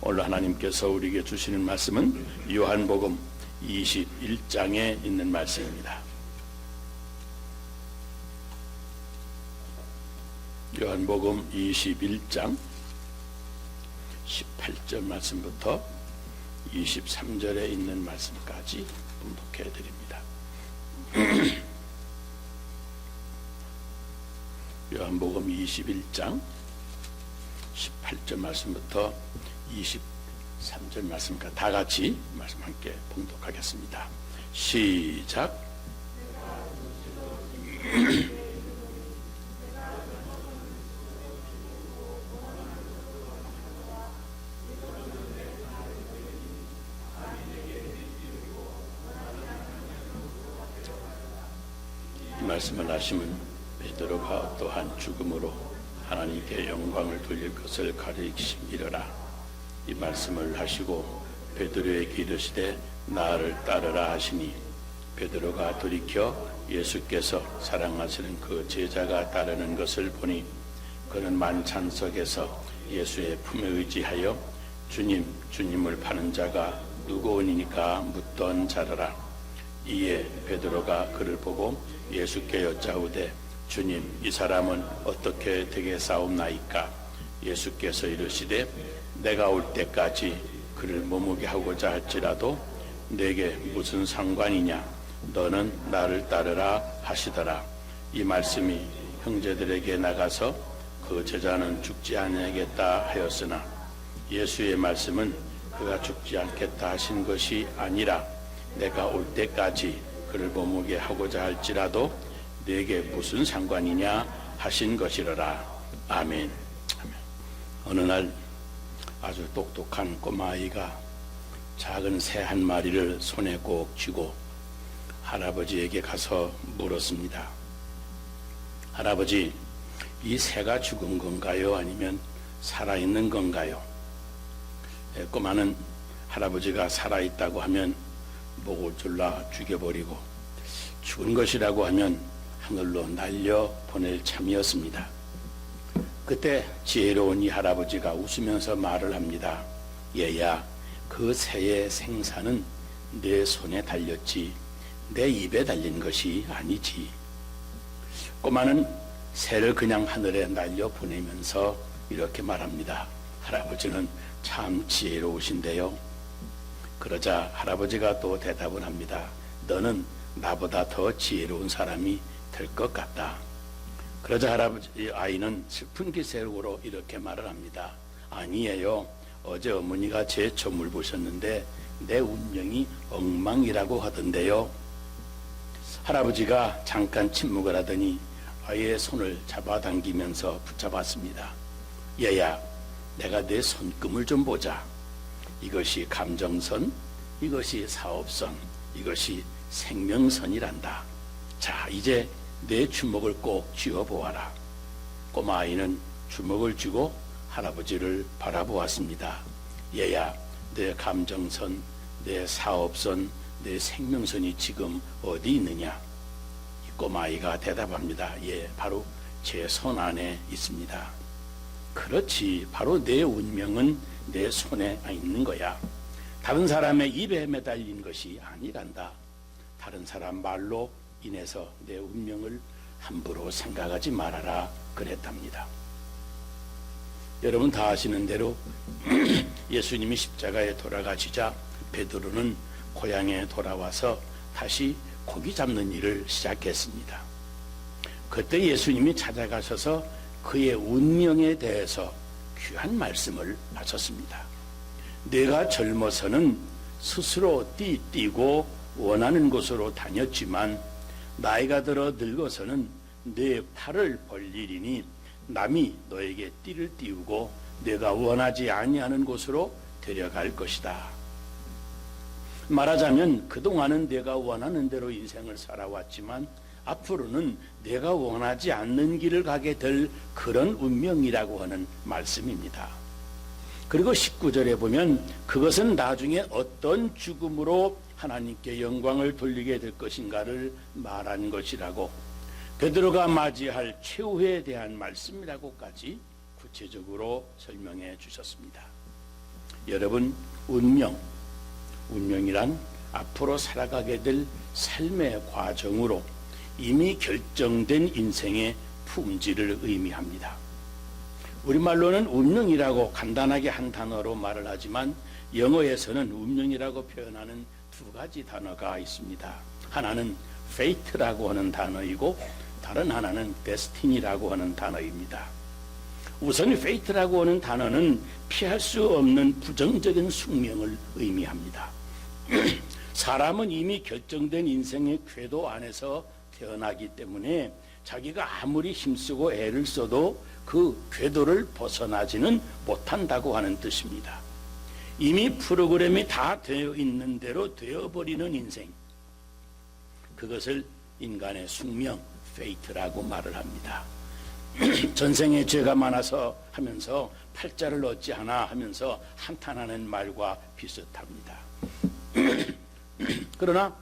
오늘 하나님께서 우리에게 주시는 말씀은 요한복음 21장에 있는 말씀입니다. 요한복음 21장 18절 말씀부터 23절에 있는 말씀까지 봉독해 드립니다. 요한복음 21장 18절 말씀부터 23절 말씀까지 다 같이 말씀 함께 봉독하겠습니다. 시작. 이 말씀을 하시면 베드로가 또한 죽음으로 하나님께 영광을 돌릴 것을 가리키심이러라. 이 말씀을 하시고 베드로에게 이르시되 나를 따르라 하시니 베드로가 돌이켜 예수께서 사랑하시는 그 제자가 따르는 것을 보니 그는 만찬석에서 예수의 품에 의지하여 주님, 주님을 파는 자가 누구오니까 묻던 자더라. 이에 베드로가 그를 보고 예수께 여짜오되 주님, 이 사람은 어떻게 되겠사옵나이까? 예수께서 이르시되 내가 올 때까지 그를 머무게 하고자 할지라도 내게 무슨 상관이냐? 너는 나를 따르라 하시더라. 이 말씀이 형제들에게 나가서 그 제자는 죽지 아니하겠다 하였으나 예수의 말씀은 그가 죽지 않겠다 하신 것이 아니라 내가 올 때까지 그를 머무게 하고자 할지라도 내게 무슨 상관이냐 하신 것이러라. 아멘. 어느 날 아주 똑똑한 꼬마아이가 작은 새 한 마리를 손에 꼭 쥐고 할아버지에게 가서 물었습니다. 할아버지, 이 새가 죽은 건가요? 아니면 살아있는 건가요? 꼬마는 할아버지가 살아있다고 하면 목을 졸라 죽여버리고 죽은 것이라고 하면 하늘로 날려 보낼 참이었습니다. 그때 지혜로운 이 할아버지가 웃으면서 말을 합니다. 얘야, 그 새의 생사는 내 손에 달렸지 내 입에 달린 것이 아니지. 꼬마는 새를 그냥 하늘에 날려 보내면서 이렇게 말합니다. 할아버지는 참 지혜로우신데요. 그러자 할아버지가 또 대답을 합니다. 너는 나보다 더 지혜로운 사람이 될 것 같다. 그러자 아이는 슬픈 기색으로 이렇게 말을 합니다. 아니에요. 어제 어머니가 제 점을 보셨는데 내 운명이 엉망이라고 하던데요. 할아버지가 잠깐 침묵을 하더니 아이의 손을 잡아당기면서 붙잡았습니다. 얘야, 내가 내 손금을 좀 보자. 이것이 감정선, 이것이 사업선, 이것이 생명선이란다. 자, 이제 내 주먹을 꼭 쥐어보아라. 꼬마아이는 주먹을 쥐고 할아버지를 바라보았습니다. 얘야, 내 감정선, 내 사업선, 내 생명선이 지금 어디 있느냐? 이 꼬마아이가 대답합니다. 예, 바로 제 손 안에 있습니다. 그렇지, 바로 내 운명은 내 손에 있는 거야. 다른 사람의 입에 매달린 것이 아니란다. 다른 사람 말로 인해서 내 운명을 함부로 생각하지 말아라 그랬답니다. 여러분 다 아시는 대로 예수님이 십자가에 돌아가시자 베드로는 고향에 돌아와서 다시 고기 잡는 일을 시작했습니다. 그때 예수님이 찾아가셔서 그의 운명에 대해서 귀한 말씀을 하셨습니다. 내가 젊어서는 스스로 뛰고 원하는 곳으로 다녔지만 나이가 들어 늙어서는 내 팔을 벌리리니 남이 너에게 띠를 띄우고 내가 원하지 아니하는 곳으로 데려갈 것이다. 말하자면 그동안은 내가 원하는 대로 인생을 살아왔지만 앞으로는 내가 원하지 않는 길을 가게 될 그런 운명이라고 하는 말씀입니다. 그리고 19절에 보면 그것은 나중에 어떤 죽음으로 하나님께 영광을 돌리게 될 것인가를 말한 것이라고 베드로가 맞이할 최후에 대한 말씀이라고까지 구체적으로 설명해 주셨습니다. 여러분, 운명이란 앞으로 살아가게 될 삶의 과정으로 이미 결정된 인생의 품질을 의미합니다. 우리말로는 운명이라고 간단하게 한 단어로 말을 하지만 영어에서는 운명이라고 표현하는 두 가지 단어가 있습니다. 하나는 fate라고 하는 단어이고 다른 하나는 destiny라고 하는 단어입니다. 우선 fate라고 하는 단어는 피할 수 없는 부정적인 숙명을 의미합니다. 사람은 이미 결정된 인생의 궤도 안에서 태어나기 때문에 자기가 아무리 힘쓰고 애를 써도 그 궤도를 벗어나지는 못한다고 하는 뜻입니다. 이미 프로그램이 다 되어 있는 대로 되어버리는 인생, 그것을 인간의 숙명, fate라고 말을 합니다. 전생에 죄가 많아서 하면서 팔자를 얻지 않아 하면서 한탄하는 말과 비슷합니다. 그러나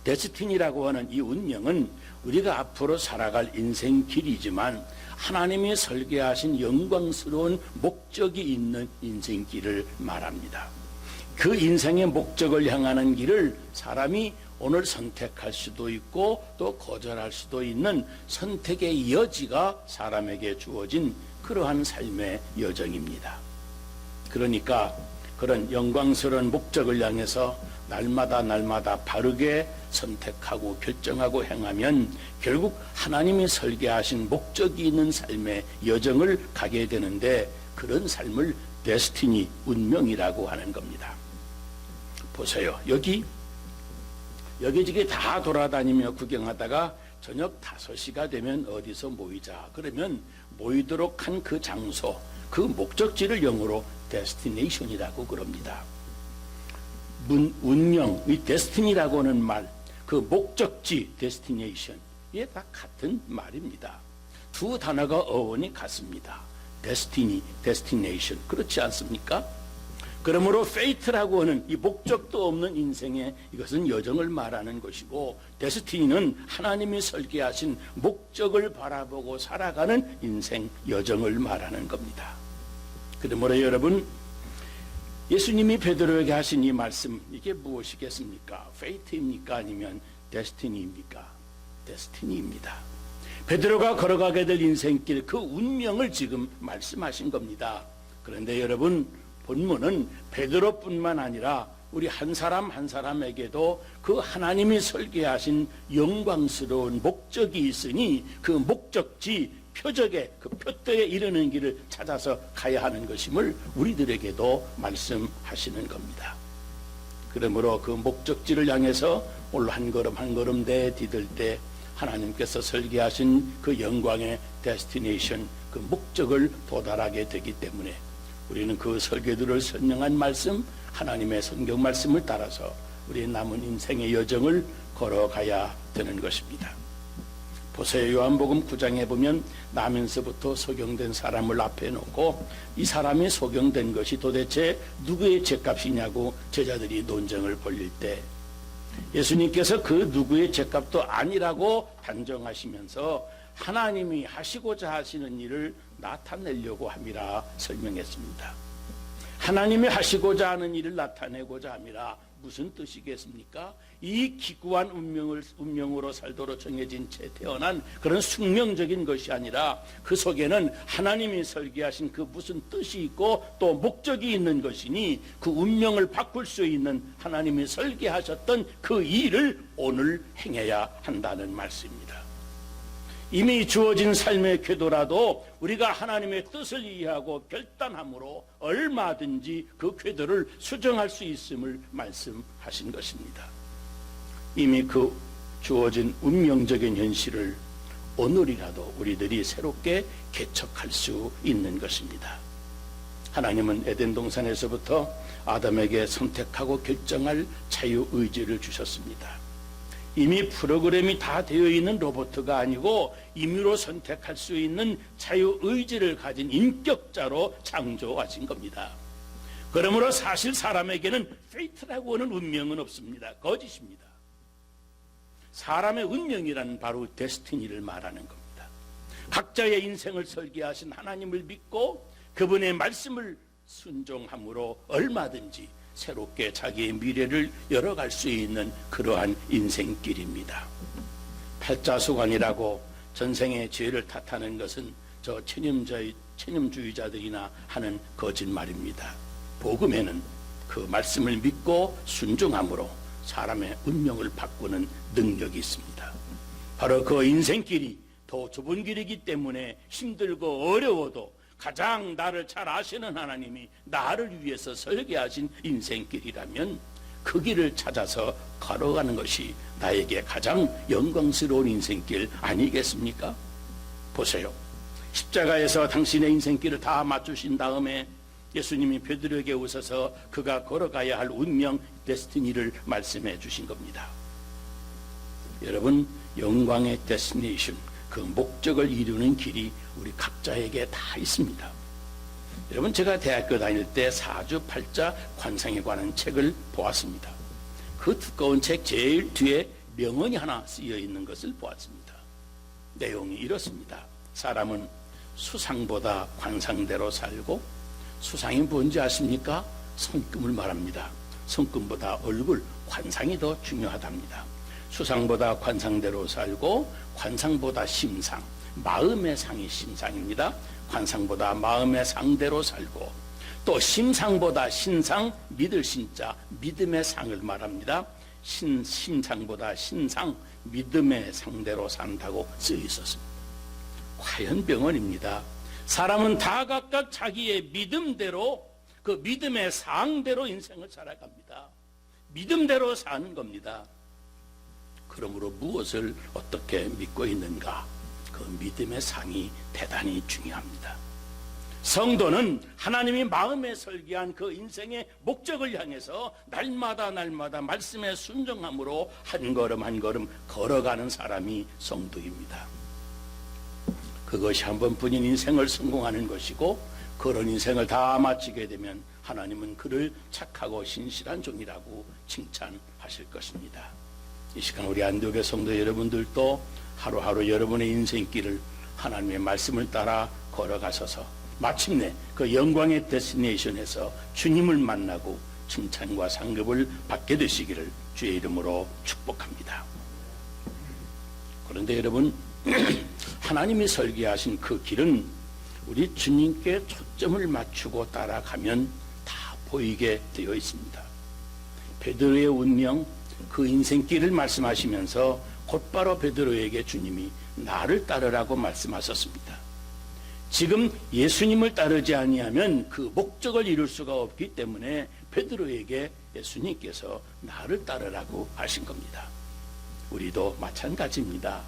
데스티니라고 하는 이 운명은 우리가 앞으로 살아갈 인생 길이지만 하나님이 설계하신 영광스러운 목적이 있는 인생길을 말합니다. 그 인생의 목적을 향하는 길을 사람이 오늘 선택할 수도 있고 또 거절할 수도 있는 선택의 여지가 사람에게 주어진 그러한 삶의 여정입니다. 그러니까 그런 영광스러운 목적을 향해서 날마다 바르게 선택하고 결정하고 행하면 결국 하나님이 설계하신 목적이 있는 삶의 여정을 가게 되는데, 그런 삶을 데스티니, 운명이라고 하는 겁니다. 보세요. 여기저기 다 돌아다니며 구경하다가 저녁 5시가 되면 어디서 모이자. 그러면 모이도록 한 그 장소, 그 목적지를 영어로 데스티네이션이라고 그럽니다. 운명, 이 데스티니라고 하는 말, 그 목적지, 데스티네이션, 이게 다 같은 말입니다. 두 단어가 어원이 같습니다. 데스티니, 데스티네이션. 그렇지 않습니까? 그러므로 fate라고 하는 이 목적도 없는 인생의 이것은 여정을 말하는 것이고, 데스티니는 하나님이 설계하신 목적을 바라보고 살아가는 인생 여정을 말하는 겁니다. 그러므로 여러분, 예수님이 베드로에게 하신 이 말씀, 이게 무엇이겠습니까? fate입니까? 아니면 destiny입니까? destiny입니다. 베드로가 걸어가게 될 인생길, 그 운명을 지금 말씀하신 겁니다. 그런데 여러분, 본문은 베드로뿐만 아니라 우리 한 사람 한 사람에게도 그 하나님이 설계하신 영광스러운 목적이 있으니 그 목적지, 표적에, 그 표대에 이르는 길을 찾아서 가야 하는 것임을 우리들에게도 말씀하시는 겁니다. 그러므로 그 목적지를 향해서 오늘 한 걸음 한 걸음 내디딜 때 하나님께서 설계하신 그 영광의 데스티네이션, 그 목적을 도달하게 되기 때문에 우리는 그 설계도를 설명한 말씀, 하나님의 성경 말씀을 따라서 우리의 남은 인생의 여정을 걸어가야 되는 것입니다. 보세요. 요한복음 9장에 보면 나면서부터 소경된 사람을 앞에 놓고 이 사람이 소경된 것이 도대체 누구의 죄값이냐고 제자들이 논쟁을 벌일 때 예수님께서 그 누구의 죄값도 아니라고 단정하시면서 하나님이 하시고자 하시는 일을 나타내려고 함이라 설명했습니다. 하나님이 하시고자 하는 일을 나타내고자 함이라 무슨 뜻이겠습니까? 이 기구한 운명으로 살도록 정해진 채 태어난 그런 숙명적인 것이 아니라 그 속에는 하나님이 설계하신 그 무슨 뜻이 있고 또 목적이 있는 것이니 그 운명을 바꿀 수 있는 하나님이 설계하셨던 그 일을 오늘 행해야 한다는 말씀입니다. 이미 주어진 삶의 궤도라도 우리가 하나님의 뜻을 이해하고 결단함으로 얼마든지 그 궤도를 수정할 수 있음을 말씀하신 것입니다. 이미 그 주어진 운명적인 현실을 오늘이라도 우리들이 새롭게 개척할 수 있는 것입니다. 하나님은 에덴 동산에서부터 아담에게 선택하고 결정할 자유의지를 주셨습니다. 이미 프로그램이 다 되어 있는 로봇가 아니고 임의로 선택할 수 있는 자유의지를 가진 인격자로 창조하신 겁니다. 그러므로 사실 사람에게는 페이트라고 하는 운명은 없습니다. 거짓입니다. 사람의 운명이란 바로 데스티니를 말하는 겁니다. 각자의 인생을 설계하신 하나님을 믿고 그분의 말씀을 순종함으로 얼마든지 새롭게 자기의 미래를 열어갈 수 있는 그러한 인생길입니다. 팔자수관이라고 전생의 죄를 탓하는 것은 저 체념주의자들이나 하는 거짓말입니다. 복음에는 그 말씀을 믿고 순종함으로 사람의 운명을 바꾸는 능력이 있습니다. 바로 그 인생길이 더 좁은 길이기 때문에 힘들고 어려워도 가장 나를 잘 아시는 하나님이 나를 위해서 설계하신 인생길이라면 그 길을 찾아서 걸어가는 것이 나에게 가장 영광스러운 인생길 아니겠습니까? 보세요. 십자가에서 당신의 인생길을 다 맞추신 다음에 예수님이 베드로에게 오셔서 그가 걸어가야 할 운명 데스티니를 말씀해 주신 겁니다. 여러분, 영광의 데스티네이션, 그 목적을 이루는 길이 우리 각자에게 다 있습니다. 여러분, 제가 대학교 다닐 때 사주팔자 관상에 관한 책을 보았습니다. 그 두꺼운 책 제일 뒤에 명언이 하나 쓰여 있는 것을 보았습니다. 내용이 이렇습니다. 사람은 수상보다 관상대로 살고, 수상이 뭔지 아십니까? 성금을 말합니다. 성금보다 얼굴, 관상이 더 중요하답니다. 수상보다 관상대로 살고, 관상보다 심상, 마음의 상이 심상입니다. 관상보다 마음의 상대로 살고, 또 심상보다 신상, 믿을 신자, 믿음의 상을 말합니다. 심상보다 신상, 믿음의 상대로 산다고 쓰여 있었습니다. 과연 병언입니다. 사람은 다 각각 자기의 믿음대로, 그 믿음의 상대로 인생을 살아갑니다. 믿음대로 사는 겁니다. 그러므로 무엇을 어떻게 믿고 있는가? 그 믿음의 상이 대단히 중요합니다. 성도는 하나님이 마음에 설계한 그 인생의 목적을 향해서 날마다 말씀에 순종함으로 한 걸음 한 걸음 걸어가는 사람이 성도입니다. 그것이 한 번뿐인 인생을 성공하는 것이고, 그런 인생을 다 마치게 되면 하나님은 그를 착하고 신실한 종이라고 칭찬하실 것입니다. 이 시간 우리 안디옥의 성도 여러분들도 하루하루 여러분의 인생길을 하나님의 말씀을 따라 걸어가셔서 마침내 그 영광의 데스티네이션에서 주님을 만나고 칭찬과 상급을 받게 되시기를 주의 이름으로 축복합니다. 그런데 여러분, 하나님이 설계하신 그 길은 우리 주님께 초점을 맞추고 따라가면 다 보이게 되어 있습니다. 베드로의 운명, 그 인생길을 말씀하시면서 곧바로 베드로에게 주님이 나를 따르라고 말씀하셨습니다. 지금 예수님을 따르지 아니하면 그 목적을 이룰 수가 없기 때문에 베드로에게 예수님께서 나를 따르라고 하신 겁니다. 우리도 마찬가지입니다.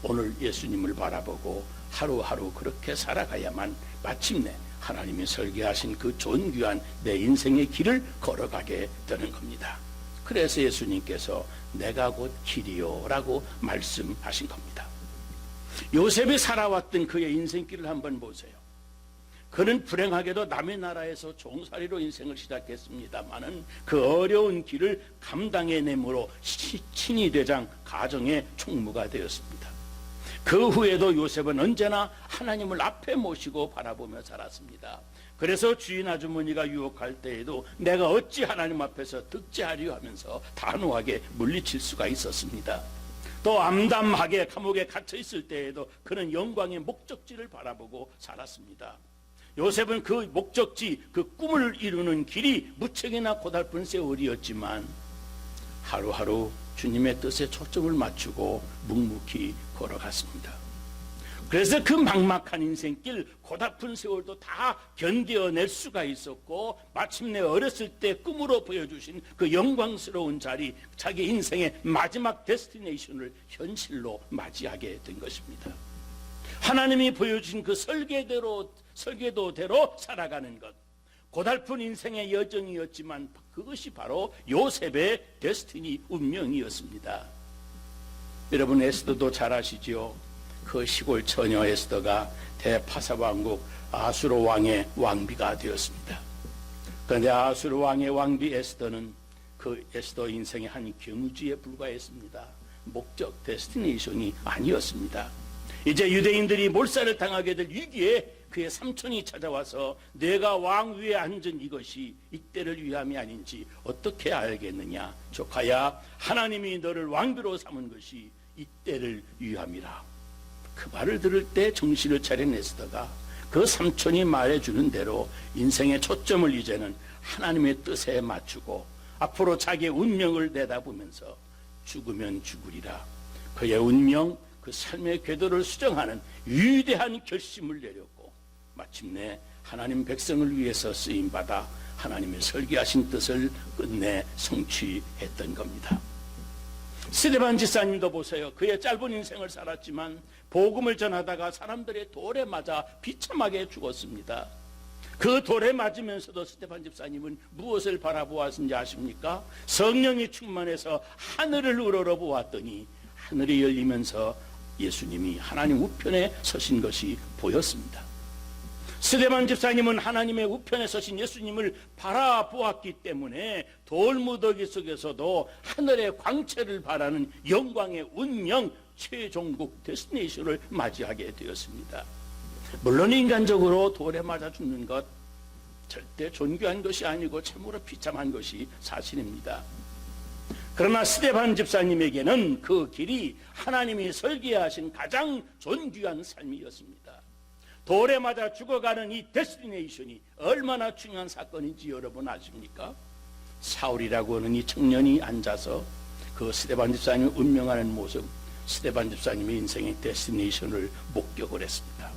오늘 예수님을 바라보고 하루하루 그렇게 살아가야만 마침내 하나님이 설계하신 그 존귀한 내 인생의 길을 걸어가게 되는 겁니다. 그래서 예수님께서 내가 곧 길이요 라고 말씀하신 겁니다. 요셉이 살아왔던 그의 인생길을 한번 보세요. 그는 불행하게도 남의 나라에서 종살이로 인생을 시작했습니다마는 그 어려운 길을 감당해내므로 친위대장 가정의 총무가 되었습니다. 그 후에도 요셉은 언제나 하나님을 앞에 모시고 바라보며 살았습니다. 그래서 주인 아주머니가 유혹할 때에도 내가 어찌 하나님 앞에서 득제하려 하면서 단호하게 물리칠 수가 있었습니다. 또 암담하게 감옥에 갇혀 있을 때에도 그는 영광의 목적지를 바라보고 살았습니다. 요셉은 그 목적지, 그 꿈을 이루는 길이 무척이나 고달픈 세월이었지만 하루하루 주님의 뜻에 초점을 맞추고 묵묵히 걸어갔습니다. 그래서 그 막막한 인생길, 고달픈 세월도 다 견뎌낼 수가 있었고, 마침내 어렸을 때 꿈으로 보여주신 그 영광스러운 자리, 자기 인생의 마지막 데스티네이션을 현실로 맞이하게 된 것입니다. 하나님이 보여주신 그 설계도대로 살아가는 것, 고달픈 인생의 여정이었지만 그것이 바로 요셉의 데스티니, 운명이었습니다. 여러분, 에스더도 잘 아시지요? 그 시골 처녀 에스더가 대파사왕국 아수르 왕의 왕비가 되었습니다. 그런데 아수르 왕의 왕비 에스더는 그 에스더 인생의 한 경주에 불과했습니다. 목적, 데스티네이션이 아니었습니다. 이제 유대인들이 몰살을 당하게 될 위기에 그의 삼촌이 찾아와서 내가 왕 위에 앉은 이것이 이때를 위함이 아닌지 어떻게 알겠느냐? 조카야, 하나님이 너를 왕비로 삼은 것이 이때를 위함이라. 그 말을 들을 때 정신을 차린 에스더가 그 삼촌이 말해주는 대로 인생의 초점을 이제는 하나님의 뜻에 맞추고 앞으로 자기의 운명을 내다보면서 죽으면 죽으리라, 그의 운명, 그 삶의 궤도를 수정하는 위대한 결심을 내렸고 마침내 하나님 백성을 위해서 쓰임받아 하나님의 설계하신 뜻을 끝내 성취했던 겁니다. 스데반 집사님도 보세요. 그의 짧은 인생을 살았지만 복음을 전하다가 사람들의 돌에 맞아 비참하게 죽었습니다. 그 돌에 맞으면서도 스데반 집사님은 무엇을 바라보았는지 아십니까? 성령이 충만해서 하늘을 우러러보았더니 하늘이 열리면서 예수님이 하나님 우편에 서신 것이 보였습니다. 스데반 집사님은 하나님의 우편에 서신 예수님을 바라보았기 때문에 돌무더기 속에서도 하늘의 광채를 바라는 영광의 운명, 최종국 데스티네이션을 맞이하게 되었습니다. 물론 인간적으로 돌에 맞아 죽는 것 절대 존귀한 것이 아니고 참으로 비참한 것이 사실입니다. 그러나 스데반 집사님에게는 그 길이 하나님이 설계하신 가장 존귀한 삶이었습니다. 돌에 맞아 죽어가는 이 데스티네이션이 얼마나 중요한 사건인지 여러분 아십니까? 사울이라고 하는 이 청년이 앉아서 그 스데반 집사님을 운명하는 모습, 스데반 집사님의 인생의 데스티네이션을 목격을 했습니다.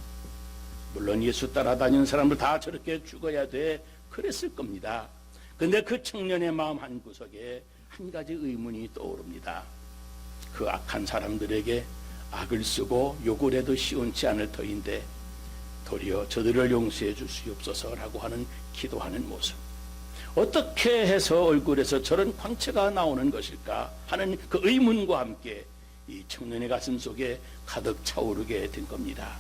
물론 예수 따라다니는 사람들 다 저렇게 죽어야 돼 그랬을 겁니다. 근데 그 청년의 마음 한구석에 한 가지 의문이 떠오릅니다. 그 악한 사람들에게 악을 쓰고 욕을 해도 시원치 않을 터인데 도리어 저들을 용서해 주시옵소서라고 하는 기도하는 모습, 어떻게 해서 얼굴에서 저런 광채가 나오는 것일까 하는 그 의문과 함께 이 청년의 가슴 속에 가득 차오르게 된 겁니다.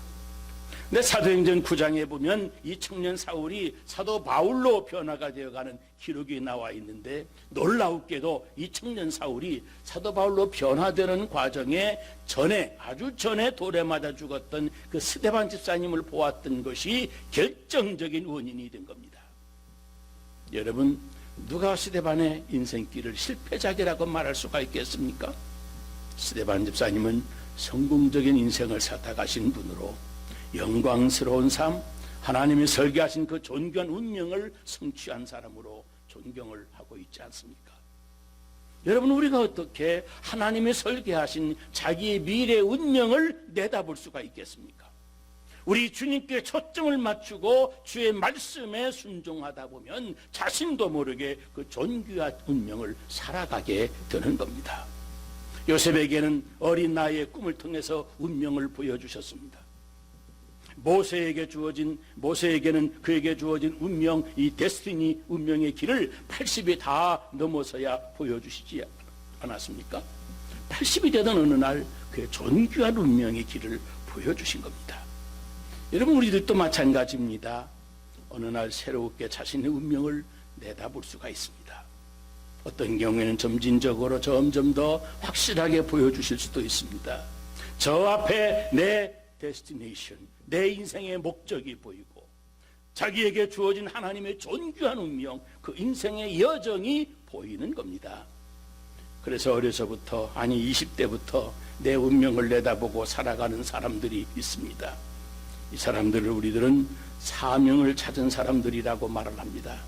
근데 사도행전 9장에 보면 이 청년 사울이 사도 바울로 변화가 되어가는 기록이 나와 있는데, 놀라웠게도 이 청년 사울이 사도 바울로 변화되는 과정에 전에, 아주 전에 돌에 맞아 죽었던 그 스데반 집사님을 보았던 것이 결정적인 원인이 된 겁니다. 여러분, 누가 스데반의 인생길을 실패작이라고 말할 수가 있겠습니까? 스데반 집사님은 성공적인 인생을 살아가신 분으로 영광스러운 삶, 하나님이 설계하신 그 존귀한 운명을 성취한 사람으로 존경을 하고 있지 않습니까? 여러분, 우리가 어떻게 하나님이 설계하신 자기의 미래 운명을 내다볼 수가 있겠습니까? 우리 주님께 초점을 맞추고 주의 말씀에 순종하다 보면 자신도 모르게 그 존귀한 운명을 살아가게 되는 겁니다. 요셉에게는 어린 나이의 꿈을 통해서 운명을 보여주셨습니다. 모세에게는 그에게 주어진 운명, 이 데스티니 운명의 길을 80이 다 넘어서야 보여주시지 않았습니까? 80이 되던 어느 날 그의 존귀한 운명의 길을 보여주신 겁니다. 여러분, 우리들도 마찬가지입니다. 어느 날 새롭게 자신의 운명을 내다볼 수가 있습니다. 어떤 경우에는 점진적으로 점점 더 확실하게 보여주실 수도 있습니다. 저 앞에 내 데스티네이션, 내 인생의 목적이 보이고 자기에게 주어진 하나님의 존귀한 운명, 그 인생의 여정이 보이는 겁니다. 그래서 어려서부터, 아니 20대부터 내 운명을 내다보고 살아가는 사람들이 있습니다. 이 사람들을 우리들은 사명을 찾은 사람들이라고 말을 합니다.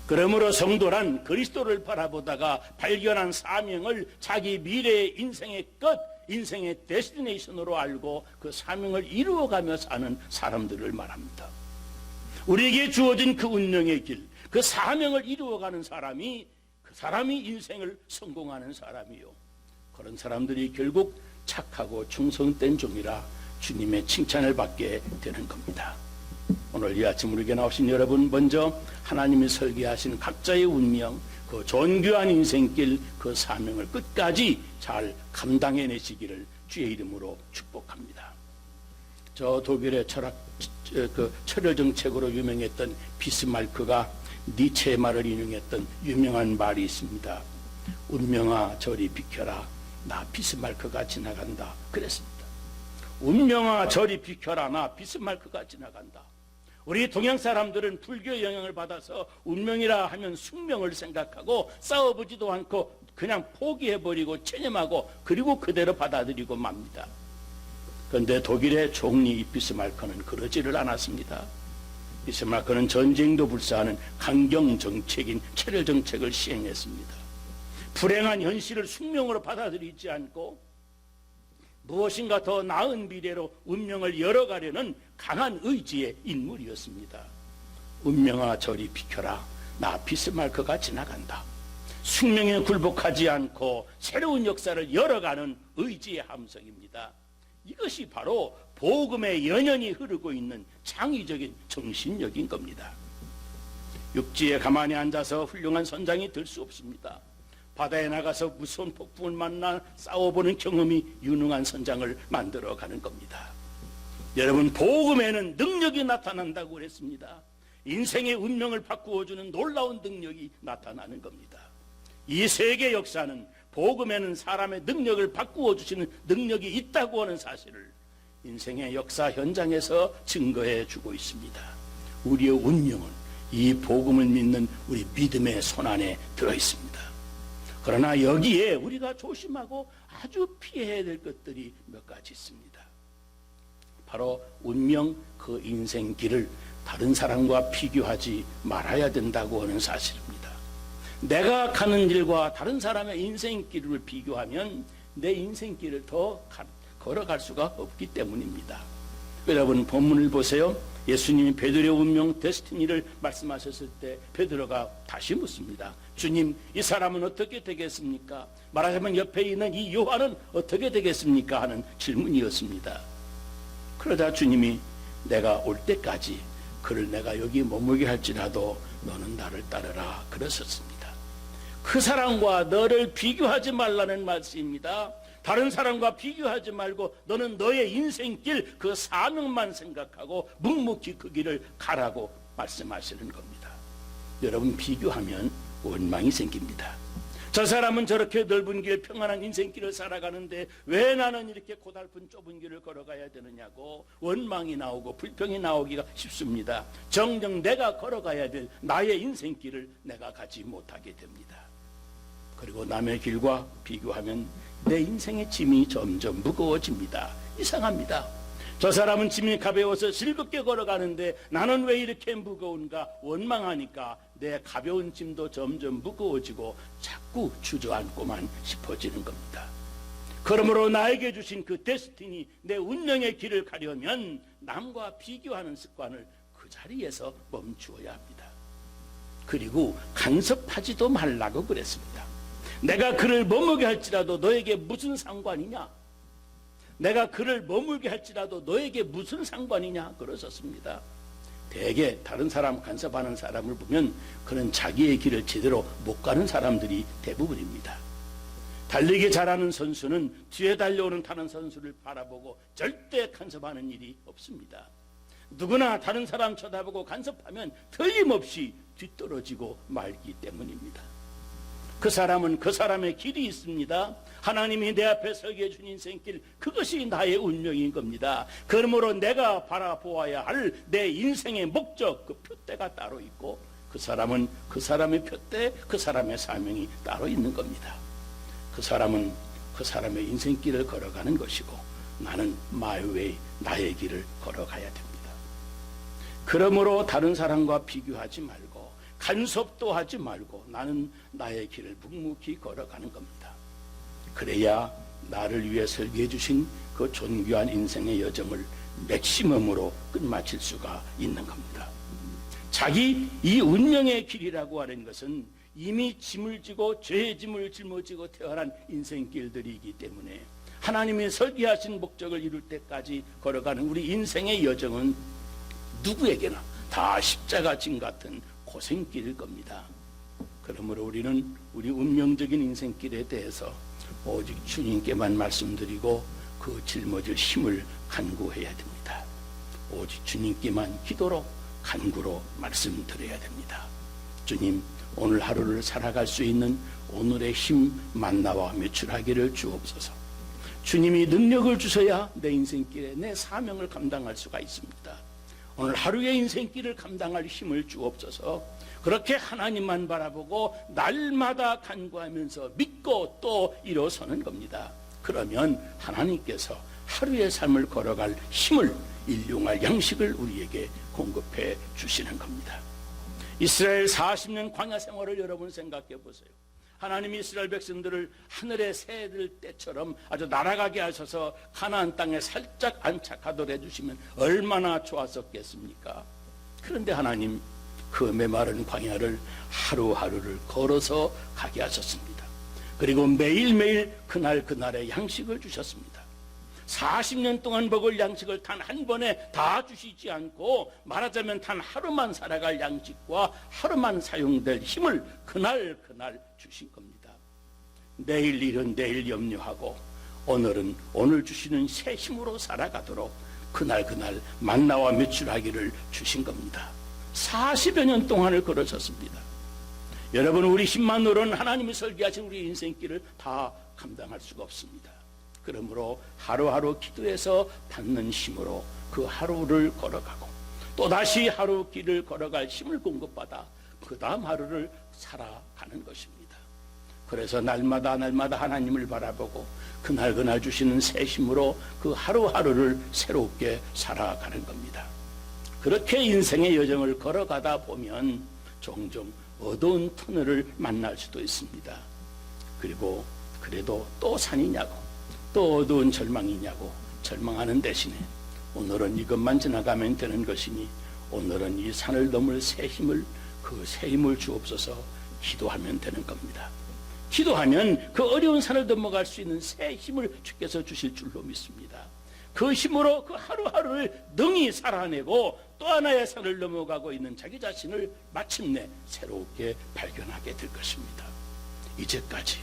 그러므로 성도란 그리스도를 바라보다가 발견한 사명을 자기 미래의 인생의 끝, 인생의 데스티네이션으로 알고 그 사명을 이루어가며 사는 사람들을 말합니다. 우리에게 주어진 그 운명의 길, 그 사명을 이루어가는 사람이, 그 사람이 인생을 성공하는 사람이요, 그런 사람들이 결국 착하고 충성된 종이라 주님의 칭찬을 받게 되는 겁니다. 오늘 이 아침 우리에게 나오신 여러분, 먼저 하나님이 설계하신 각자의 운명, 그 존귀한 인생길, 그 사명을 끝까지 잘 감당해내시기를 주의 이름으로 축복합니다. 저 독일의 철학 정책으로 유명했던 비스마르크가 니체의 말을 인용했던 유명한 말이 있습니다. 운명아 저리 비켜라, 나 비스마르크가 지나간다 그랬습니다. 운명아 저리 비켜라, 나 비스마르크가 지나간다. 우리 동양 사람들은 불교의 영향을 받아서 운명이라 하면 숙명을 생각하고 싸워보지도 않고 그냥 포기해버리고 체념하고 그리고 그대로 받아들이고 맙니다. 그런데 독일의 총리 비스마르크는 그러지를 않았습니다. 비스마르크는 전쟁도 불사하는 강경 정책인 체결 정책을 시행했습니다. 불행한 현실을 숙명으로 받아들이지 않고 무엇인가 더 나은 미래로 운명을 열어가려는 강한 의지의 인물이었습니다. 운명아 저리 비켜라, 나 비스마르크가 지나간다. 숙명에 굴복하지 않고 새로운 역사를 열어가는 의지의 함성입니다. 이것이 바로 복음의 연연히 흐르고 있는 창의적인 정신력인 겁니다. 육지에 가만히 앉아서 훌륭한 선장이 될 수 없습니다. 바다에 나가서 무서운 폭풍을 만나 싸워보는 경험이 유능한 선장을 만들어가는 겁니다. 여러분, 복음에는 능력이 나타난다고 그랬습니다. 인생의 운명을 바꾸어주는 놀라운 능력이 나타나는 겁니다. 이 세계 역사는 복음에는 사람의 능력을 바꾸어주시는 능력이 있다고 하는 사실을 인생의 역사 현장에서 증거해 주고 있습니다. 우리의 운명은 이 복음을 믿는 우리 믿음의 손안에 들어있습니다. 그러나 여기에 우리가 조심하고 아주 피해야 될 것들이 몇 가지 있습니다. 바로 운명, 그 인생길을 다른 사람과 비교하지 말아야 된다고 하는 사실입니다. 내가 가는 길과 다른 사람의 인생길을 비교하면 내 인생길을 더 걸어갈 수가 없기 때문입니다. 여러분, 본문을 보세요. 예수님이 베드로의 운명, 데스티니를 말씀하셨을 때 베드로가 다시 묻습니다. 주님, 이 사람은 어떻게 되겠습니까? 말하자면 옆에 있는 이 요한은 어떻게 되겠습니까? 하는 질문이었습니다. 그러자 주님이 내가 올 때까지 그를 내가 여기 머물게 할지라도 너는 나를 따르라 그러셨습니다. 그 사람과 너를 비교하지 말라는 말씀입니다. 다른 사람과 비교하지 말고 너는 너의 인생길, 그 사명만 생각하고 묵묵히 그 길을 가라고 말씀하시는 겁니다. 여러분, 비교하면 원망이 생깁니다. 저 사람은 저렇게 넓은 길, 평안한 인생길을 살아가는데 왜 나는 이렇게 고달픈 좁은 길을 걸어가야 되느냐고 원망이 나오고 불평이 나오기가 쉽습니다. 정녕 내가 걸어가야 될 나의 인생길을 내가 가지 못하게 됩니다. 그리고 남의 길과 비교하면 내 인생의 짐이 점점 무거워집니다. 이상합니다. 저 사람은 짐이 가벼워서 즐겁게 걸어가는데 나는 왜 이렇게 무거운가 원망하니까 내 가벼운 짐도 점점 무거워지고 자꾸 주저앉고만 싶어지는 겁니다. 그러므로 나에게 주신 그 데스티니, 내 운명의 길을 가려면 남과 비교하는 습관을 그 자리에서 멈추어야 합니다. 그리고 간섭하지도 말라고 그랬습니다. 내가 그를 머물게 할지라도 너에게 무슨 상관이냐? 내가 그를 머물게 할지라도 너에게 무슨 상관이냐? 그러셨습니다. 대개 다른 사람 간섭하는 사람을 보면 그는 자기의 길을 제대로 못 가는 사람들이 대부분입니다. 달리기 잘하는 선수는 뒤에 달려오는 다른 선수를 바라보고 절대 간섭하는 일이 없습니다. 누구나 다른 사람 쳐다보고 간섭하면 틀림없이 뒤떨어지고 말기 때문입니다. 그 사람은 그 사람의 길이 있습니다. 하나님이 내 앞에 서게 해준 인생길, 그것이 나의 운명인 겁니다. 그러므로 내가 바라보아야 할 내 인생의 목적, 그 표대가 따로 있고 그 사람은 그 사람의 표대, 그 사람의 사명이 따로 있는 겁니다. 그 사람은 그 사람의 인생길을 걸어가는 것이고 나는 my way, 나의 길을 걸어가야 됩니다. 그러므로 다른 사람과 비교하지 말고 간섭도 하지 말고 나는 나의 길을 묵묵히 걸어가는 겁니다. 그래야 나를 위해 설계해 주신 그 존귀한 인생의 여정을 맥시멈으로 끝마칠 수가 있는 겁니다. 자기 이 운명의 길이라고 하는 것은 이미 짐을 지고 죄의 짐을 짊어지고 태어난 인생길들이기 때문에 하나님이 설계하신 목적을 이룰 때까지 걸어가는 우리 인생의 여정은 누구에게나 다 십자가 짐 같은 고생길일 겁니다. 그러므로 우리는 우리 운명적인 인생길에 대해서 오직 주님께만 말씀드리고 그 짊어질 힘을 간구해야 됩니다. 오직 주님께만 기도로 간구로 말씀드려야 됩니다. 주님, 오늘 하루를 살아갈 수 있는 오늘의 힘 만나와 매출하기를 주옵소서. 주님이 능력을 주셔야 내 인생길에 내 사명을 감당할 수가 있습니다. 오늘 하루의 인생길을 감당할 힘을 주옵소서. 그렇게 하나님만 바라보고 날마다 간구하면서 믿고 또 일어서는 겁니다. 그러면 하나님께서 하루의 삶을 걸어갈 힘을, 일용할 양식을 우리에게 공급해 주시는 겁니다. 이스라엘 40년 광야 생활을 여러분 생각해 보세요. 하나님이 이스라엘 백성들을 하늘의 새들 때처럼 아주 날아가게 하셔서 가나안 땅에 살짝 안착하도록 해주시면 얼마나 좋았었겠습니까? 그런데 하나님 그 메마른 광야를 하루하루를 걸어서 가게 하셨습니다. 그리고 매일매일 그날그날의 양식을 주셨습니다. 40년 동안 먹을 양식을 단 한 번에 다 주시지 않고, 말하자면 단 하루만 살아갈 양식과 하루만 사용될 힘을 그날 주신 겁니다. 내일 일은 내일 염려하고 오늘은 오늘 주시는 새 힘으로 살아가도록 그날 만나와 매출하기를 주신 겁니다. 40여 년 동안을 걸으셨습니다. 여러분, 우리 힘만으로는 하나님이 설계하신 우리 인생길을 다 감당할 수가 없습니다. 그러므로 하루하루 기도해서 받는 힘으로 그 하루를 걸어가고 또다시 하루 길을 걸어갈 힘을 공급받아 그 다음 하루를 살아가는 것입니다. 그래서 날마다 하나님을 바라보고 그날 주시는 새 힘으로 그 하루하루를 새롭게 살아가는 겁니다. 그렇게 인생의 여정을 걸어가다 보면 종종 어두운 터널을 만날 수도 있습니다. 그리고 그래도 또 산이냐고, 또 어두운 절망이냐고 절망하는 대신에 오늘은 이것만 지나가면 되는 것이니 오늘은 이 산을 넘을 새 힘을, 그 새 힘을 주옵소서 기도하면 되는 겁니다. 기도하면 그 어려운 산을 넘어갈 수 있는 새 힘을 주께서 주실 줄로 믿습니다. 그 힘으로 그 하루하루를 능히 살아내고 또 하나의 산을 넘어가고 있는 자기 자신을 마침내 새롭게 발견하게 될 것입니다. 이제까지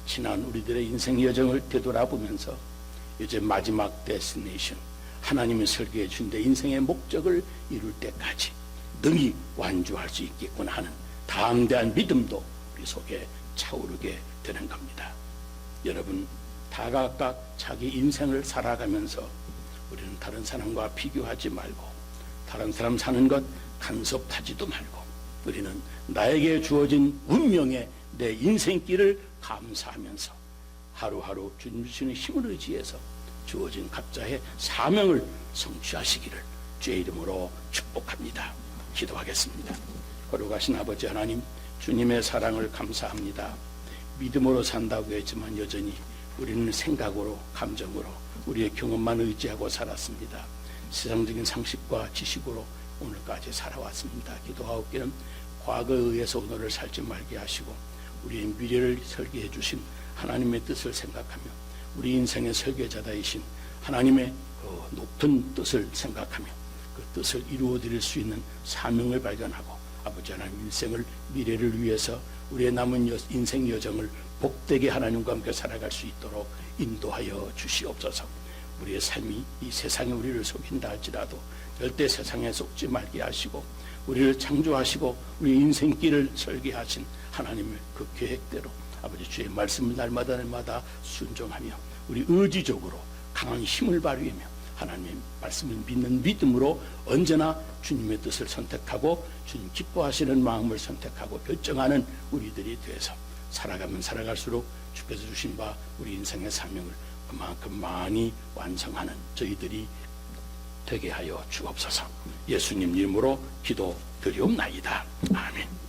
지난 우리들의 인생 여정을 되돌아보면서 이제 마지막 데스티네이션, 하나님이 설계해 준 내 인생의 목적을 이룰 때까지 능히 완주할 수 있겠구나 하는 담대한 믿음도 우리 속에 차오르게 되는 겁니다. 여러분, 다 각각 자기 인생을 살아가면서 우리는 다른 사람과 비교하지 말고 다른 사람 사는 것 간섭하지도 말고 우리는 나에게 주어진 운명의 내 인생길을 감사하면서 하루하루 주님 주시는 힘을 의지해서 주어진 각자의 사명을 성취하시기를 주의 이름으로 축복합니다. 기도하겠습니다. 거룩하신 아버지 하나님, 주님의 사랑을 감사합니다. 믿음으로 산다고 했지만 여전히 우리는 생각으로, 감정으로, 우리의 경험만 의지하고 살았습니다. 세상적인 상식과 지식으로 오늘까지 살아왔습니다. 기도하옵기는 과거에 의해서 오늘을 살지 말게 하시고 우리의 미래를 설계해 주신 하나님의 뜻을 생각하며 우리 인생의 설계자다이신 하나님의 그 높은 뜻을 생각하며 그 뜻을 이루어 드릴 수 있는 사명을 발견하고 아버지 하나님 일생을, 미래를 위해서 우리의 남은 인생 여정을 복되게 하나님과 함께 살아갈 수 있도록 인도하여 주시옵소서. 우리의 삶이 이 세상에 우리를 속인다 할지라도 절대 세상에 속지 말게 하시고 우리를 창조하시고 우리 인생길을 설계하신 하나님의 그 계획대로 아버지 주의 말씀을 날마다 순종하며 우리 의지적으로 강한 힘을 발휘하며 하나님의 말씀을 믿는 믿음으로 언제나 주님의 뜻을 선택하고 주님 기뻐하시는 마음을 선택하고 결정하는 우리들이 되어서 살아가면 살아갈수록 주께서 주신 바 우리 인생의 사명을 그만큼 많이 완성하는 저희들이 되게 하여 주옵소서. 예수님 이름으로 기도드리옵나이다. 아멘.